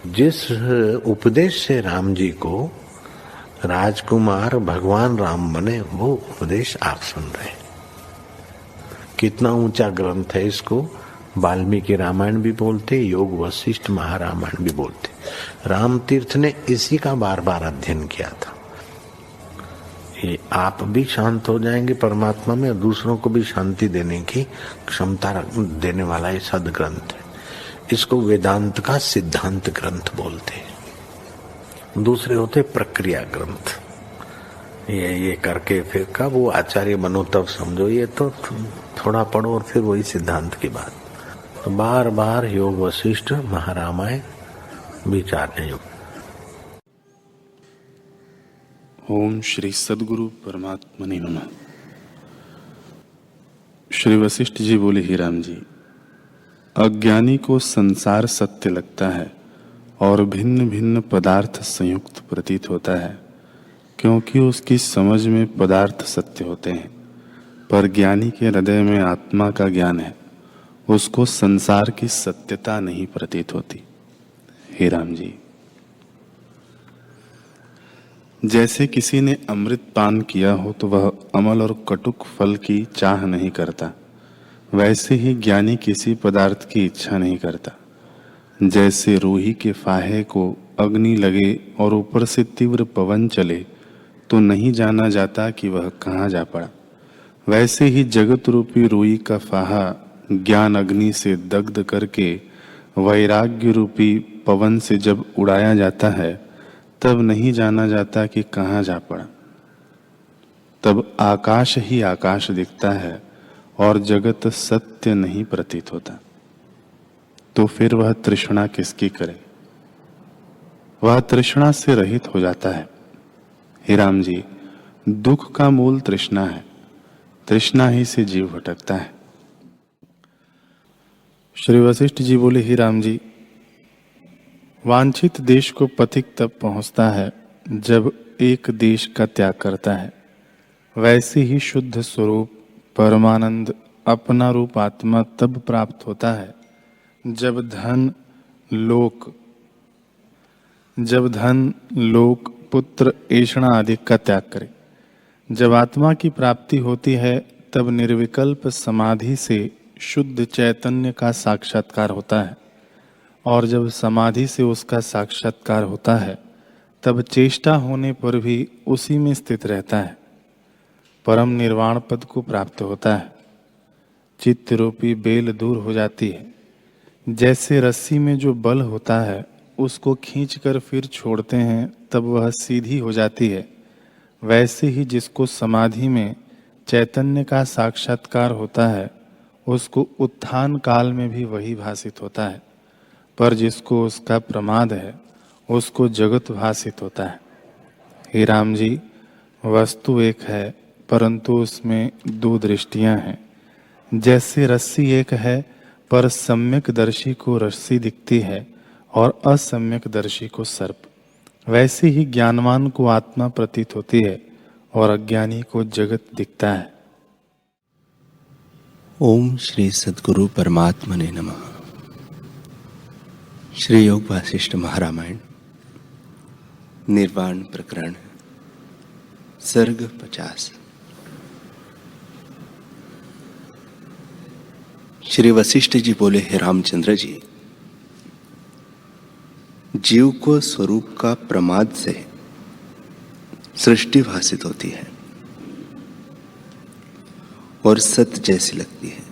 जिस उपदेश से राम जी को राजकुमार भगवान राम बने, वो उपदेश आप सुन रहे हैं। कितना ऊंचा ग्रंथ है। इसको वाल्मीकि रामायण भी बोलते, योग वशिष्ठ महारामायण भी बोलते। राम तीर्थ ने इसी का बार बार अध्ययन किया था। ये आप भी शांत हो जाएंगे परमात्मा में, और दूसरों को भी शांति देने की क्षमता देने वाला ये सदग्रंथ है। इसको वेदांत का सिद्धांत ग्रंथ बोलते हैं। दूसरे होते प्रक्रिया ग्रंथ। ये करके फिर कब वो आचार्य बनो तब समझो, ये तो थोड़ा पढ़ो और फिर वही सिद्धांत की बात। तो बार बार योग वशिष्ठ महारामायण विचारने योग। ओम श्री सद्गुरु परमात्मने नमः। श्री वशिष्ठ जी बोले, ही राम जी, अज्ञानी को संसार सत्य लगता है और भिन्न भिन्न पदार्थ संयुक्त प्रतीत होता है, क्योंकि उसकी समझ में पदार्थ सत्य होते हैं। पर ज्ञानी के हृदय में आत्मा का ज्ञान है, उसको संसार की सत्यता नहीं प्रतीत होती। हे राम जी, जैसे किसी ने अमृत पान किया हो तो वह अमल और कटुक फल की चाह नहीं करता, वैसे ही ज्ञानी किसी पदार्थ की इच्छा नहीं करता। जैसे रूही के फाहे को अग्नि लगे और ऊपर से तीव्र पवन चले तो नहीं जाना जाता कि वह कहाँ जा पड़ा, वैसे ही जगत रूपी रूही का फाहा ज्ञान अग्नि से दग्ध करके वैराग्य रूपी पवन से जब उड़ाया जाता है तब नहीं जाना जाता कि कहाँ जा पड़ा। तब आकाश ही आकाश दिखता है और जगत सत्य नहीं प्रतीत होता। तो फिर वह तृष्णा किसकी करे? वह तृष्णा से रहित हो जाता है। हे राम जी, दुख का मूल तृष्णा है, तृष्णा ही से जीव भटकता है। श्री वशिष्ठ जी बोले, ही राम जी, वांछित देश को पथिक तब पहुंचता है जब एक देश का त्याग करता है, वैसे ही शुद्ध स्वरूप परमानंद अपना रूप आत्मा तब प्राप्त होता है जब धन लोक पुत्र ऐषणा आदि का त्याग करे। जब आत्मा की प्राप्ति होती है तब निर्विकल्प समाधि से शुद्ध चैतन्य का साक्षात्कार होता है, और जब समाधि से उसका साक्षात्कार होता है तब चेष्टा होने पर भी उसी में स्थित रहता है, परम निर्वाण पद को प्राप्त होता है। चित्त रूपी बेल दूर हो जाती है। जैसे रस्सी में जो बल होता है उसको खींचकर फिर छोड़ते हैं तब वह सीधी हो जाती है, वैसे ही जिसको समाधि में चैतन्य का साक्षात्कार होता है उसको उत्थान काल में भी वही भासित होता है, पर जिसको उसका प्रमाद है उसको जगत भासित होता है। हे राम जी, वस्तु एक है परंतु उसमें दो दृष्टियां हैं। जैसे रस्सी एक है पर सम्यक दर्शी को रस्सी दिखती है और असम्यक दर्शी को सर्प, वैसे ही ज्ञानवान को आत्मा प्रतीत होती है और अज्ञानी को जगत दिखता है। ओम श्री सद्गुरु परमात्मने नमः। श्री योग वासिष्ठ महारामायण निर्वाण प्रकरण सर्ग 50। श्री वशिष्ठ जी बोले, हे रामचंद्र जी, जीव को स्वरूप का प्रमाद से सृष्टि भासित होती है और सत्य जैसी लगती है।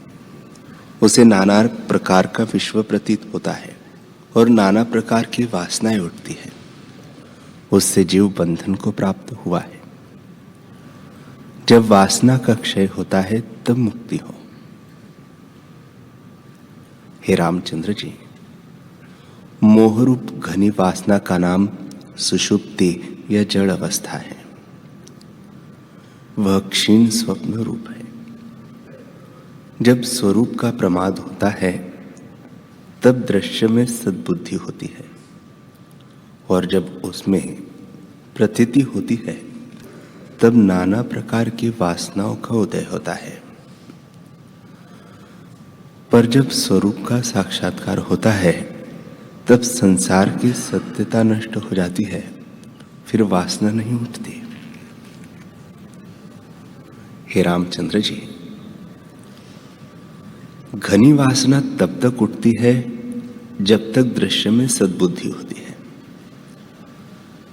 उसे नाना प्रकार का विश्व प्रतीत होता है और नाना प्रकार की वासनाएं उठती है। उससे जीव बंधन को प्राप्त हुआ है। जब वासना का क्षय होता है तब मुक्ति हो। हे रामचंद्र जी, मोहरूप घनी वासना का नाम सुषुप्ति या जड़ अवस्था है। वह क्षीण स्वप्न रूप है। जब स्वरूप का प्रमाद होता है तब दृश्य में सद्बुद्धि होती है, और जब उसमें प्रतीति होती है तब नाना प्रकार की वासनाओं का उदय होता है। पर जब स्वरूप का साक्षात्कार होता है तब संसार की सत्यता नष्ट हो जाती है, फिर वासना नहीं उठती। हे रामचंद्र जी, घनी वासना तब तक उठती है जब तक दृश्य में सद्बुद्धि होती है।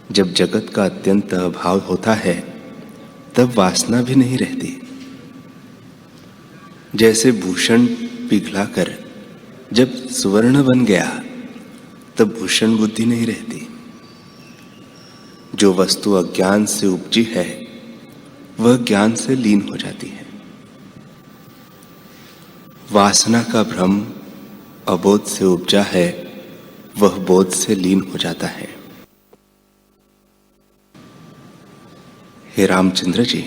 जब जगत का अत्यंत अभाव होता है तब वासना भी नहीं रहती। जैसे भूषण पिघलाकर जब सुवर्ण बन गया तब भूषण बुद्धि नहीं रहती। जो वस्तु अज्ञान से उपजी है वह ज्ञान से लीन हो जाती है। वासना का भ्रम अबोध से उपजा है, वह बोध से लीन हो जाता है। हे रामचंद्र जी,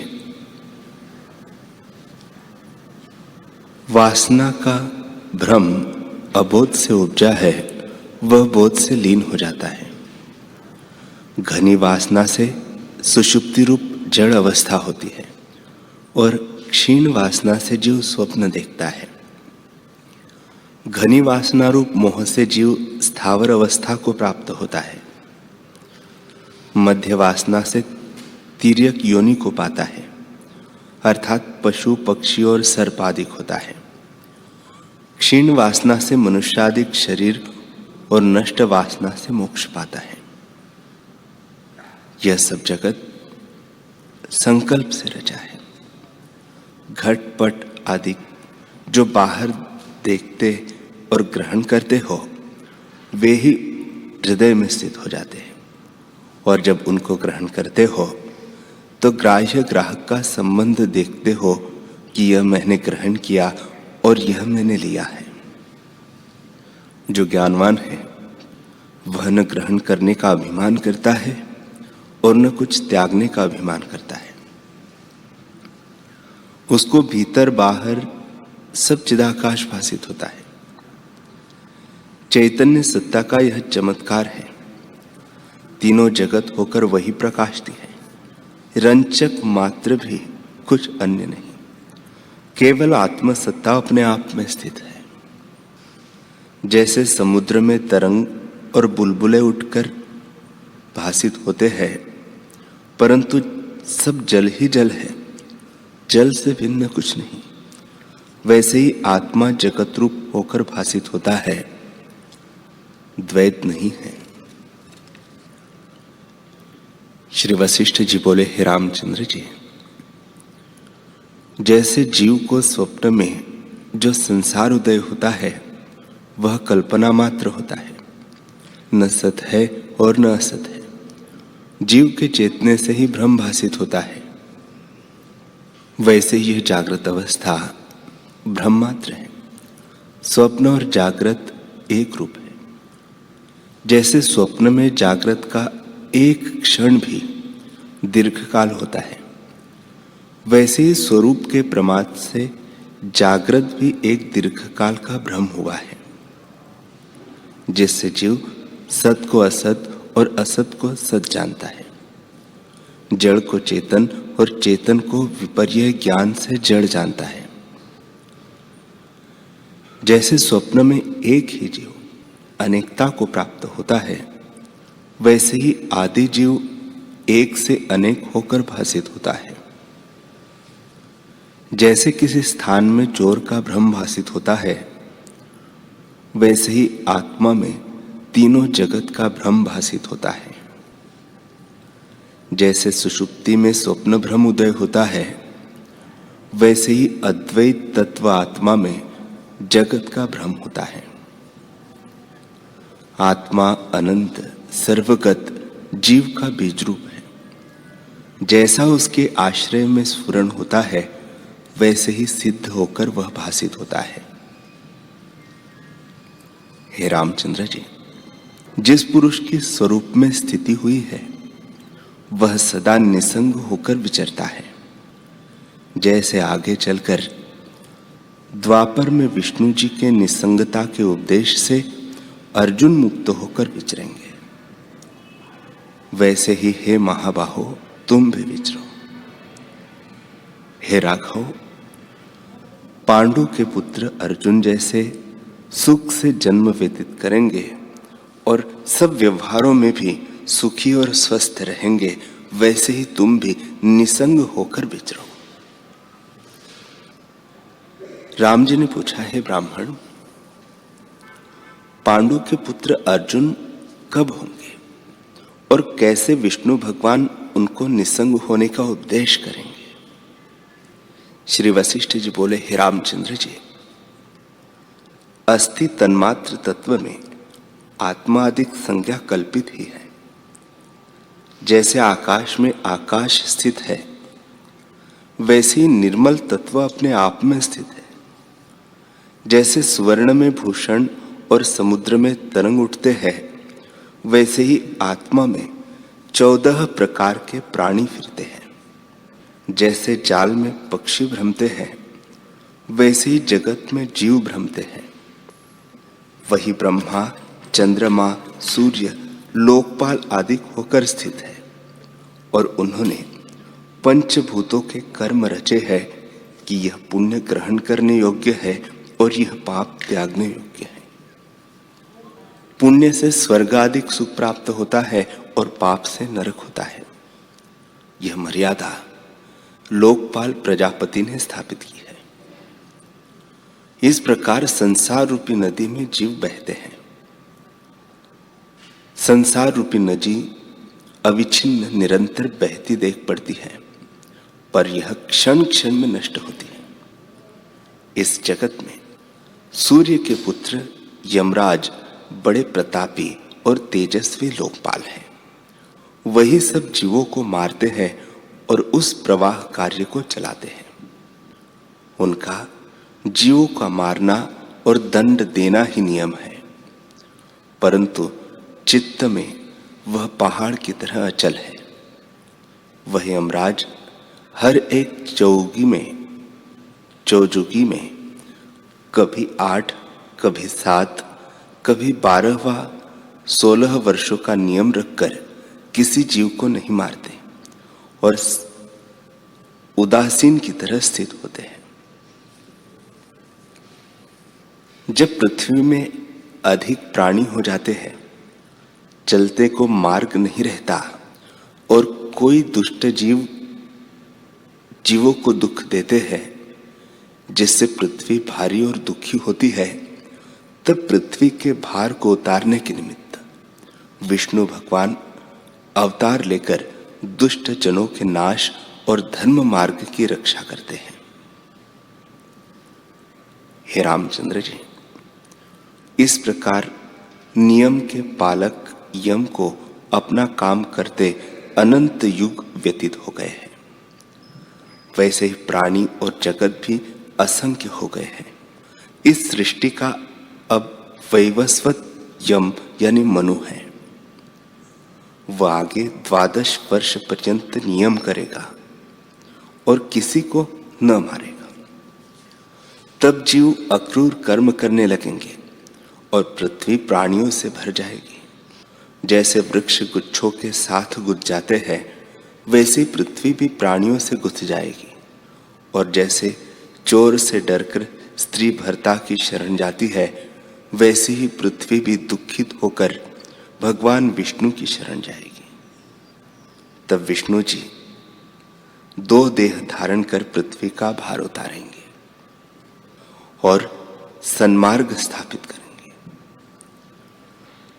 वासना का भ्रम अबोध से उपजा है, वह बोध से लीन हो जाता है। घनी वासना से सुषुप्ति रूप जड़ अवस्था होती है और क्षीण वासना से जीव स्वप्न देखता है। घनी वासना रूप मोह से जीव स्थावर अवस्था को प्राप्त होता है। मध्य वासना से तिर्यक योनि को पाता है, अर्थात पशु पक्षी और सर्पादिक होता है। क्षीण वासना से मनुष्यादिक शरीर और नष्ट वासना से मोक्ष पाता है। यह सब जगत संकल्प से रचा है। घटपट आदि जो बाहर देखते और ग्रहण करते हो, वे ही हृदय में स्थित हो जाते हैं, और जब उनको ग्रहण करते हो तो ग्राह्य ग्राहक का संबंध देखते हो कि यह मैंने ग्रहण किया और यह मैंने लिया है। जो ज्ञानवान है वह न ग्रहण करने का अभिमान करता है और न कुछ त्यागने का अभिमान करता है। उसको भीतर बाहर सब चिदाकाश भासित होता है। चैतन्य सत्ता का यह चमत्कार है। तीनों जगत होकर वही प्रकाशती है। रंचक मात्र भी कुछ अन्य नहीं, केवल आत्मसत्ता अपने आप में स्थित है। जैसे समुद्र में तरंग और बुलबुले उठकर भासित होते हैं, परंतु सब जल ही जल है, जल से भिन्न कुछ नहीं, वैसे ही आत्मा जगत रूप होकर भासित होता है, द्वैत नहीं है। श्री वशिष्ठ जी बोले, हे रामचंद्र जी, जैसे जीव को स्वप्न में जो संसार उदय होता है वह कल्पना मात्र होता है, न सत है और न असत है। जीव के चेतने से ही भ्रम भासित होता है, वैसे यह जागृत अवस्था भ्रम मात्र है। स्वप्न और जागृत एक रूप है। जैसे स्वप्न में जागृत का एक क्षण भी दीर्घकाल होता है, वैसे ही स्वरूप के प्रमाद से जागृत भी एक दीर्घकाल का भ्रम हुआ है, जिससे जीव सत को असत और असत को सत जानता है। जड़ को चेतन और चेतन को विपर्य ज्ञान से जड़ जानता है। जैसे स्वप्न में एक ही जीव अनेकता को प्राप्त होता है, वैसे ही आदि जीव एक से अनेक होकर भासित होता है। जैसे किसी स्थान में चोर का भ्रम भासित होता है, वैसे ही आत्मा में तीनों जगत का भ्रम भासित होता है। जैसे सुषुप्ति में स्वप्न भ्रम उदय होता है, वैसे ही अद्वैत तत्व आत्मा में जगत का भ्रम होता है। आत्मा अनंत सर्वगत जीव का बीज रूप है। जैसा उसके आश्रय में स्फुरण होता है, वैसे ही सिद्ध होकर वह भासित होता है। हे रामचंद्र जी, जिस पुरुष की स्वरूप में स्थिति हुई है वह सदा निसंग होकर विचरता है। जैसे आगे चलकर द्वापर में विष्णु जी के निसंगता के उपदेश से अर्जुन मुक्त होकर विचरेंगे, वैसे ही हे महाबाहो तुम भी विचरो। हे राघव, पांडु के पुत्र अर्जुन जैसे सुख से जन्म व्यतीत करेंगे और सब व्यवहारों में भी सुखी और स्वस्थ रहेंगे, वैसे ही तुम भी निसंग होकर विचरो। राम जी ने पूछा, है ब्राह्मण, पांडु के पुत्र अर्जुन कब होंगे और कैसे विष्णु भगवान उनको निसंग होने का उपदेश करेंगे? श्री वशिष्ठ जी बोले, हे रामचंद्र जी, अस्थि तन्मात्र तत्व में आत्मा अधिक संज्ञा कल्पित ही है। जैसे आकाश में आकाश स्थित है, वैसे ही निर्मल तत्व अपने आप में स्थित है। जैसे सुवर्ण में भूषण और समुद्र में तरंग उठते हैं, वैसे ही आत्मा में 14 प्रकार के प्राणी फिरते हैं। जैसे जाल में पक्षी भ्रमते हैं, वैसे ही जगत में जीव भ्रमते हैं। वही ब्रह्मा, चंद्रमा, सूर्य, लोकपाल आदि होकर स्थित है और उन्होंने पंचभूतों के कर्म रचे हैं कि यह पुण्य ग्रहण करने योग्य है और यह पाप त्यागने योग्य है। पुण्य से स्वर्ग आदि सुख प्राप्त होता है और पाप से नरक होता है। यह मर्यादा लोकपाल प्रजापति ने स्थापित की है। इस प्रकार संसार रूपी नदी में जीव बहते हैं। संसार रूपी नदी अविच्छिन्न निरंतर बहती देख पड़ती है, पर यह क्षण क्षण में नष्ट होती है। इस जगत में सूर्य के पुत्र यमराज बड़े प्रतापी और तेजस्वी लोकपाल हैं। वही सब जीवों को मारते हैं और उस प्रवाह कार्य को चलाते हैं। उनका जीवों का मारना और दंड देना ही नियम है, परंतु चित्त में वह पहाड़ की तरह अचल है। वह यमराज हर एक चौजुगी में कभी 8, कभी 7, कभी 12 व 16 वर्षों का नियम रखकर किसी जीव को नहीं मारते और उदासीन की तरह स्थित होते हैं। जब पृथ्वी में अधिक प्राणी हो जाते हैं, चलते को मार्ग नहीं रहता और कोई दुष्ट जीवों को दुख देते हैं, जिससे पृथ्वी भारी और दुखी होती है, तब पृथ्वी के भार को उतारने के निमित्त विष्णु भगवान अवतार लेकर दुष्ट जनों के नाश और धर्म मार्ग की रक्षा करते हैं। हे रामचंद्र जी, इस प्रकार नियम के पालक यम को अपना काम करते अनंत युग व्यतीत हो गए हैं। वैसे ही प्राणी और जगत भी असंख्य हो गए हैं। इस सृष्टि का अब वैवस्वत यम यानी मनु है। वह आगे 12 वर्ष पर्यंत नियम करेगा और किसी को न मारेगा। तब जीव अक्रूर कर्म करने लगेंगे और पृथ्वी प्राणियों से भर जाएगी। जैसे वृक्ष गुच्छों के साथ गुथ जाते हैं, वैसे पृथ्वी भी प्राणियों से गुथ जाएगी। और जैसे चोर से डरकर स्त्री भर्ता की शरण जाती है, वैसे ही पृथ्वी भी दुखित होकर भगवान विष्णु की शरण जाएगी। तब विष्णु जी 2 देह धारण कर पृथ्वी का भार उतारेंगे और सन्मार्ग स्थापित करेंगे।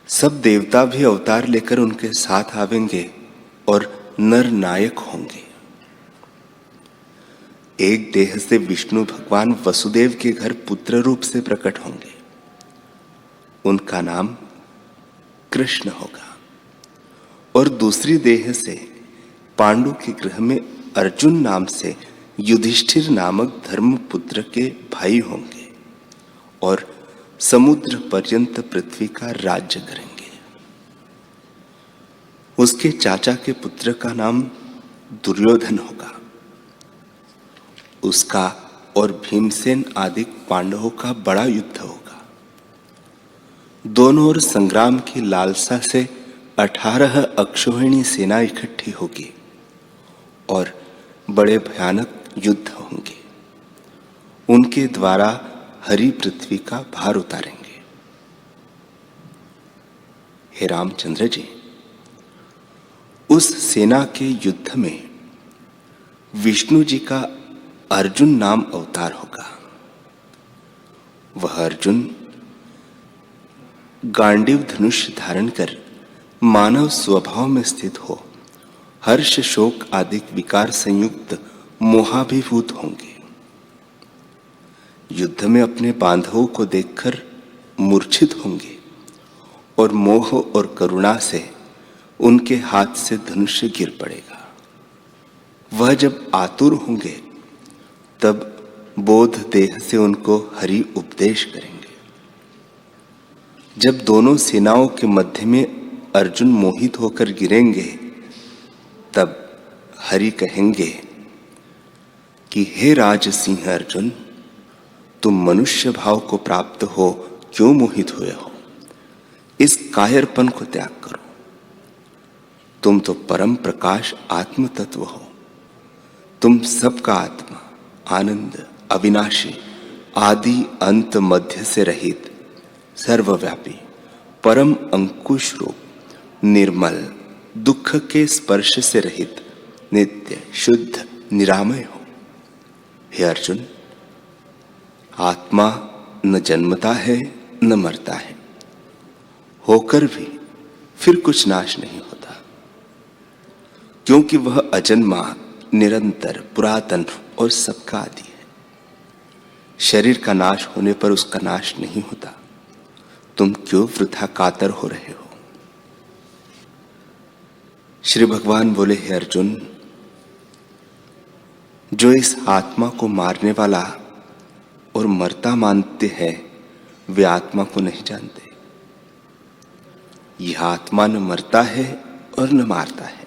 सब देवता भी अवतार लेकर उनके साथ आवेंगे और नर नायक होंगे। एक देह से विष्णु भगवान वसुदेव के घर पुत्र रूप से प्रकट होंगे। उनका नाम कृष्ण होगा। और दूसरी देह से पांडु के गृह में अर्जुन नाम से युधिष्ठिर नामक धर्मपुत्र के भाई होंगे और समुद्र पर्यंत पृथ्वी का राज्य करेंगे। उसके चाचा के पुत्र का नाम दुर्योधन होगा। उसका और भीमसेन आदि पांडवों का बड़ा युद्ध होगा। दोनों ओर संग्राम की लालसा से 18 अक्षौहिणी सेना इकट्ठी होगी और बड़े भयानक युद्ध होंगे। उनके द्वारा हरि पृथ्वी का भार उतारेंगे। हे रामचंद्र जी, उस सेना के युद्ध में विष्णु जी का अर्जुन नाम अवतार होगा। वह अर्जुन गांडीव धनुष धारण कर मानव स्वभाव में स्थित हो हर्ष शोक आदि विकार संयुक्त मोहाभिभूत होंगे। युद्ध में अपने बांधवों को देखकर मूर्छित होंगे और मोह और करुणा से उनके हाथ से धनुष गिर पड़ेगा। वह जब आतुर होंगे तब बोध देह से उनको हरि उपदेश करेंगे। जब दोनों सेनाओं के मध्य में अर्जुन मोहित होकर गिरेंगे तब हरि कहेंगे कि हे राज सिंह अर्जुन, तुम मनुष्य भाव को प्राप्त हो क्यों मोहित हुए हो? इस कायरपन को त्याग करो। तुम तो परम प्रकाश आत्म तत्व हो। तुम सबका आत्मा, आनंद, अविनाशी, आदि अंत मध्य से रहित, सर्वव्यापी, परम अंकुश रूप, निर्मल, दुख के स्पर्श से रहित, नित्य, शुद्ध, निरामय हो। हे अर्जुन, आत्मा न जन्मता है न मरता है, होकर भी फिर कुछ नाश नहीं होता, क्योंकि वह अजन्मा, निरंतर, पुरातन और सबका आदि है। शरीर का नाश होने पर उसका नाश नहीं होता। तुम क्यों वृथा कातर हो रहे हो? श्री भगवान बोले, हे अर्जुन, जो इस आत्मा को मारने वाला और मरता मानते हैं वे आत्मा को नहीं जानते। यह आत्मा न मरता है और न मारता है,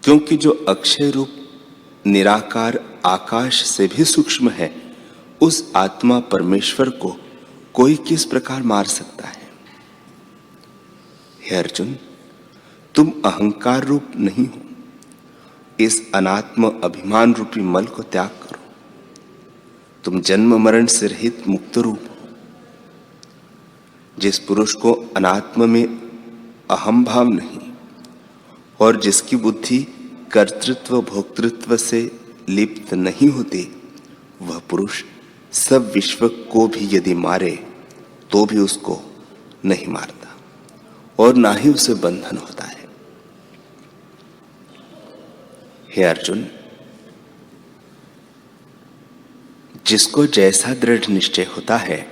क्योंकि जो अक्षय रूप निराकार आकाश से भी सूक्ष्म है, उस आत्मा परमेश्वर को कोई किस प्रकार मार सकता है? हे अर्जुन, तुम अहंकार रूप नहीं हो। इस अनात्म अभिमान रूपी मल को त्याग करो। तुम जन्म मरण से रहित मुक्त रूप हो। जिस पुरुष को अनात्म में अहम भाव नहीं और जिसकी बुद्धि कर्तृत्व भोक्तृत्व से लिप्त नहीं होती, वह पुरुष सब विश्व को भी यदि मारे तो भी उसको नहीं मारता और ना ही उसे बंधन होता है। हे अर्जुन, जिसको जैसा दृढ़ निश्चय होता है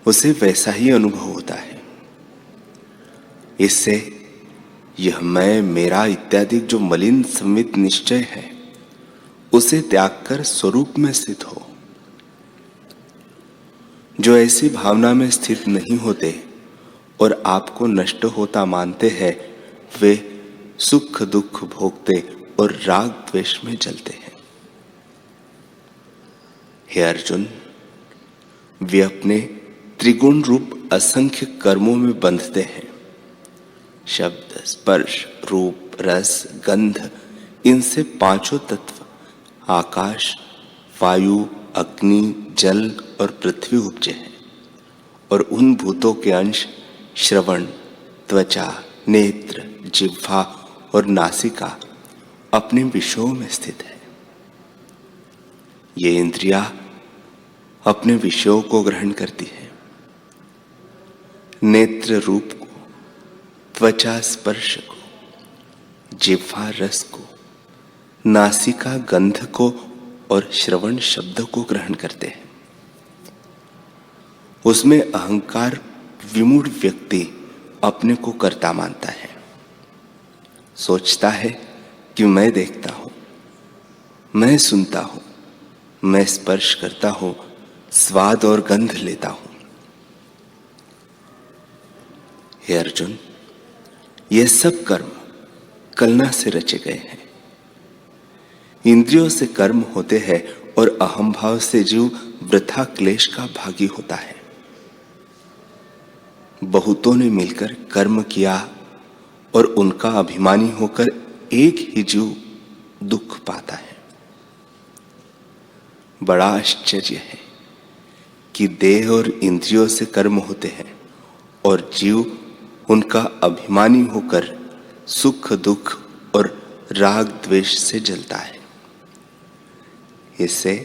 उसे वैसा ही अनुभव होता है। इससे यह मैं, मेरा इत्यादि जो मलिन संवित निश्चय है उसे त्याग कर स्वरूप में स्थित हो। जो ऐसी भावना में स्थित नहीं होते और आपको नष्ट होता मानते हैं, वे सुख दुख भोगते और राग द्वेष में जलते हैं। हे अर्जुन, वे अपने त्रिगुण रूप असंख्य कर्मों में बंधते हैं। शब्द, स्पर्श, रूप, रस, गंध, इनसे पांचों तत्व आकाश, वायु, अग्नि, जल और पृथ्वी उपजे हैं और उन भूतों के अंश श्रवण, त्वचा, नेत्र, जिह्वा और नासिका अपने विषयों में स्थित है। ये इंद्रियां अपने विषयों को ग्रहण करती है। नेत्र रूप को, त्वचा स्पर्श को, जिह्वा रस को, नासिका गंध को और श्रवण शब्द को ग्रहण करते हैं। उसमें अहंकार विमूढ़ व्यक्ति अपने को कर्ता मानता है। सोचता है कि मैं देखता हूं, मैं सुनता हूं, मैं स्पर्श करता हूं, स्वाद और गंध लेता हूं। हे अर्जुन, ये सब कर्म कलना से रचे गए हैं। इंद्रियों से कर्म होते हैं और अहम भाव से जीव वृथा क्लेश का भागी होता है। बहुतों ने मिलकर कर्म किया और उनका अभिमानी होकर एक ही जीव दुख पाता है। बड़ा आश्चर्य है कि देह और इंद्रियों से कर्म होते हैं और जीव उनका अभिमानी होकर सुख दुख और राग द्वेष से जलता है। इससे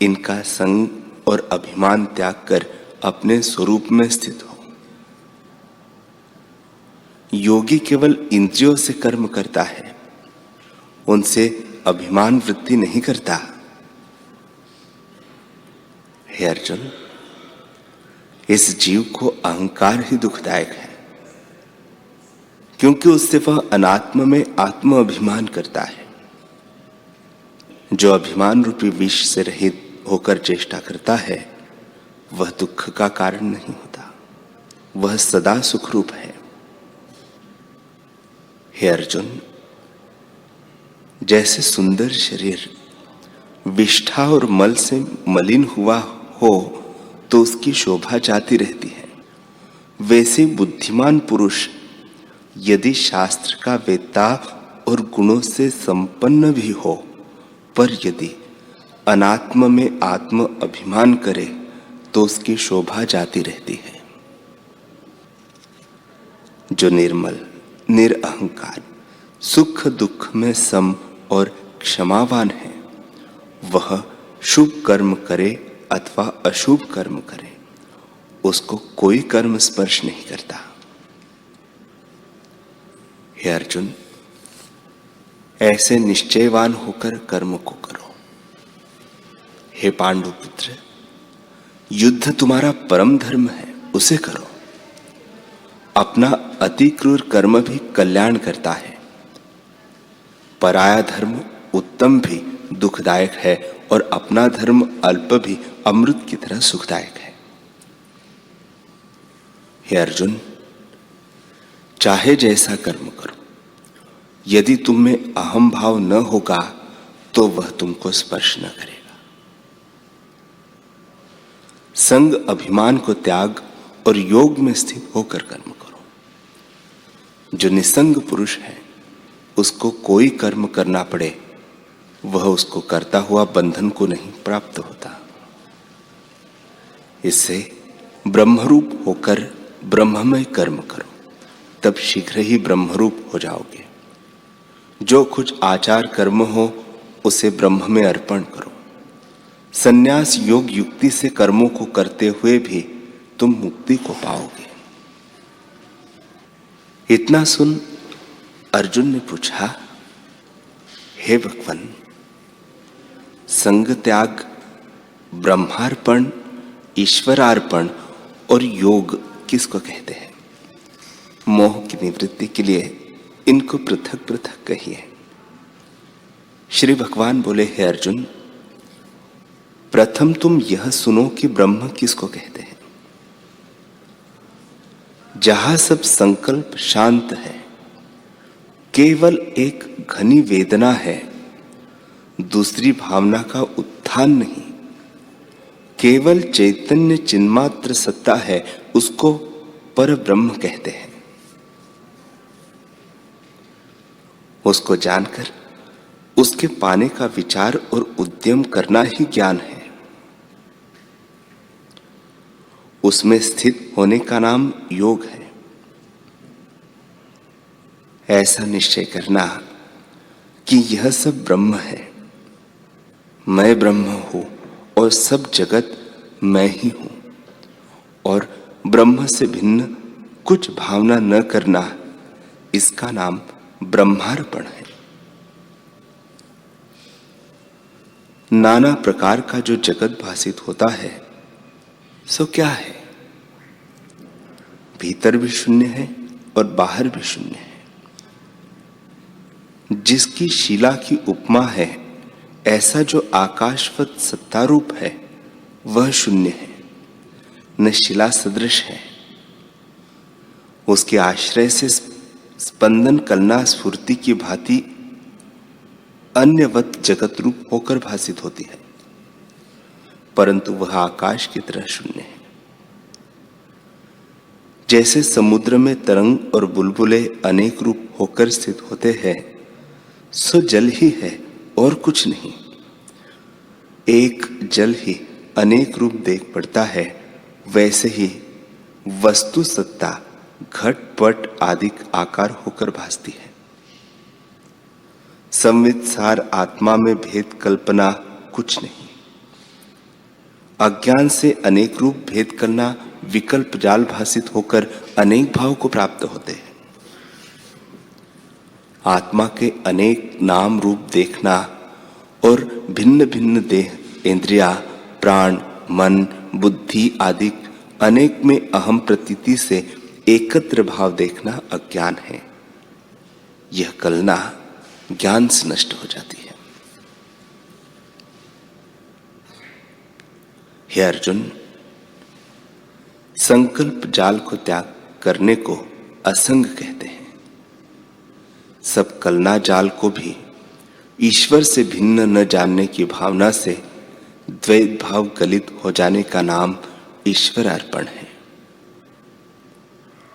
इनका संग और अभिमान त्याग कर अपने स्वरूप में स्थित हो। योगी केवल इंद्रियों से कर्म करता है, उनसे अभिमान वृद्धि नहीं करता। हे अर्जुन, इस जीव को अहंकार ही दुखदायक है, क्योंकि उससे वह अनात्म में आत्म अभिमान करता है। जो अभिमान रूपी विष से रहित होकर चेष्टा करता है, वह दुख का कारण नहीं होता, वह सदा सुख रूप है। हे अर्जुन, जैसे सुंदर शरीर विष्ठा और मल से मलिन हुआ हो तो उसकी शोभा जाती रहती है, वैसे बुद्धिमान पुरुष यदि शास्त्र का वेत्ता और गुणों से संपन्न भी हो, पर यदि अनात्म में आत्म अभिमान करे तो उसकी शोभा जाती रहती है। जो निर्मल, निरअहंकार, सुख दुख में सम और क्षमावान है, वह शुभ कर्म करे अथवा अशुभ कर्म करे, उसको कोई कर्म स्पर्श नहीं करता। हे अर्जुन, ऐसे निश्चयवान होकर कर्म को करो। हे पांडुपुत्र, युद्ध तुम्हारा परम धर्म है, उसे करो। अपना अति क्रूर कर्म भी कल्याण करता है, पराया धर्म उत्तम भी दुखदायक है और अपना धर्म अल्प भी अमृत की तरह सुखदायक है। हे अर्जुन, चाहे जैसा कर्म करो, यदि तुम में अहम भाव न होगा तो वह तुमको स्पर्श न करेगा। संग अभिमान को त्याग और योग में स्थित होकर कर्म करो। जो निसंग पुरुष है, उसको कोई कर्म करना पड़े, वह उसको करता हुआ बंधन को नहीं प्राप्त होता। इससे ब्रह्मरूप होकर ब्रह्ममय कर्म करो, तब शीघ्र ही ब्रह्मरूप हो जाओगे। जो कुछ आचार कर्म हो, उसे ब्रह्म में अर्पण करो। संन्यास योग युक्ति से कर्मों को करते हुए भी तुम मुक्ति को पाओगे। इतना सुन अर्जुन ने पूछा, हे भगवान, संग त्याग, ब्रह्मार्पण, ईश्वरार्पण और योग किसको कहते हैं? मोह की निवृत्ति के लिए इनको पृथक पृथक कहिए। श्री भगवान बोले, हे अर्जुन, प्रथम तुम यह सुनो कि ब्रह्म किसको कहते हैं। जहां सब संकल्प शांत है, केवल एक घनी वेदना है, दूसरी भावना का उत्थान नहीं, केवल चैतन्य चिन्मात्र सत्ता है, उसको पर ब्रह्म कहते हैं। उसको जानकर उसके पाने का विचार और उद्यम करना ही ज्ञान है। उसमें स्थित होने का नाम योग है। ऐसा निश्चय करना कि यह सब ब्रह्म है, मैं ब्रह्म हूं और सब जगत मैं ही हूं, और ब्रह्म से भिन्न कुछ भावना न करना, इसका नाम ब्रह्मार्पण है। नाना प्रकार का जो जगत भासित होता है, सो क्या है? भीतर भी शून्य है और बाहर भी शून्य है। जिसकी शिला की उपमा है, ऐसा जो आकाशवत सत्तारूप है, वह शून्य है, न शिला सदृश है। उसके आश्रय से स्पंदन कलना स्फूर्ति की भांति अन्यवत जगत रूप होकर भासित होती है, परंतु वह आकाश की तरह शून्य है। जैसे समुद्र में तरंग और बुलबुले अनेक रूप होकर स्थित होते हैं, सो जल ही है और कुछ नहीं। एक जल ही अनेक रूप देख पड़ता है, वैसे ही वस्तु सत्ता घट पट आदि आकार होकर भासती है। संवित सार आत्मा में भेद कल्पना कुछ नहीं। अज्ञान से अनेक रूप भेद करना विकल्प जाल भासित होकर अनेक भाव को प्राप्त होते हैं। आत्मा के अनेक नाम रूप देखना और भिन्न भिन्न देह, इंद्रिया, प्राण, मन, बुद्धि आदि अनेक में अहम प्रतीति से एकत्र भाव देखना अज्ञान है। यह कलना ज्ञान से नष्ट हो जाती है। हे अर्जुन, संकल्प जाल को त्याग करने को असंग कहते हैं। सब कलना जाल को भी ईश्वर से भिन्न न जानने की भावना से द्वैत भाव गलित हो जाने का नाम ईश्वर अर्पण है।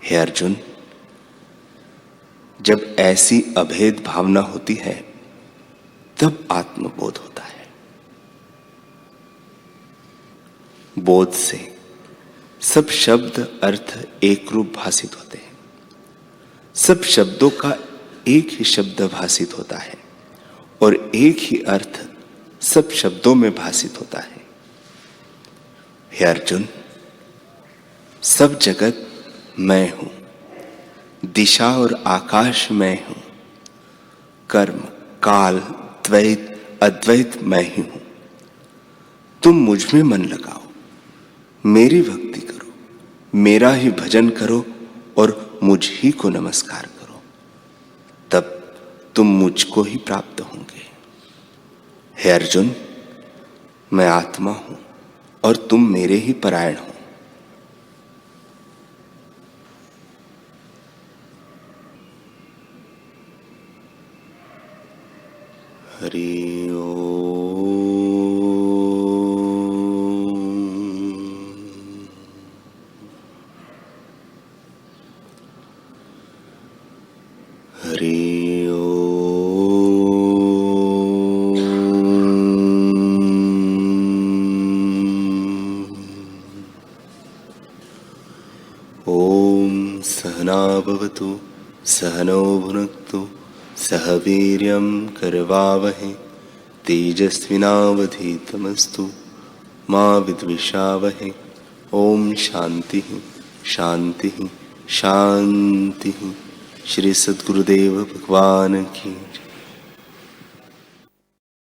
हे अर्जुन, जब ऐसी अभेद भावना होती है तब आत्मबोध होता है। बोध से सब शब्द अर्थ एक रूप भासित होते हैं। सब शब्दों का एक ही शब्द भासित होता है और एक ही अर्थ सब शब्दों में भासित होता है। हे अर्जुन, सब जगत मैं हूं, दिशा और आकाश मैं हूं, कर्म, काल, द्वैत, अद्वैत मैं ही हूं। तुम मुझ में मन लगाओ, मेरी भक्ति करो, मेरा ही भजन करो और मुझ ही को नमस्कार करो, तब तुम मुझको ही प्राप्त होंगे। हे अर्जुन, मैं आत्मा हूं और तुम मेरे ही परायण हो। हरि ओम। हरि ओम। सहना भवतु, सहनौ भुनक्तु, सह वीर्यं करवावहै, तेजस्विनावधीतमस्तु मा विद्विषावहै। ओम शांति शांति शांति। श्री सद्गुरुदेव भगवान की जय।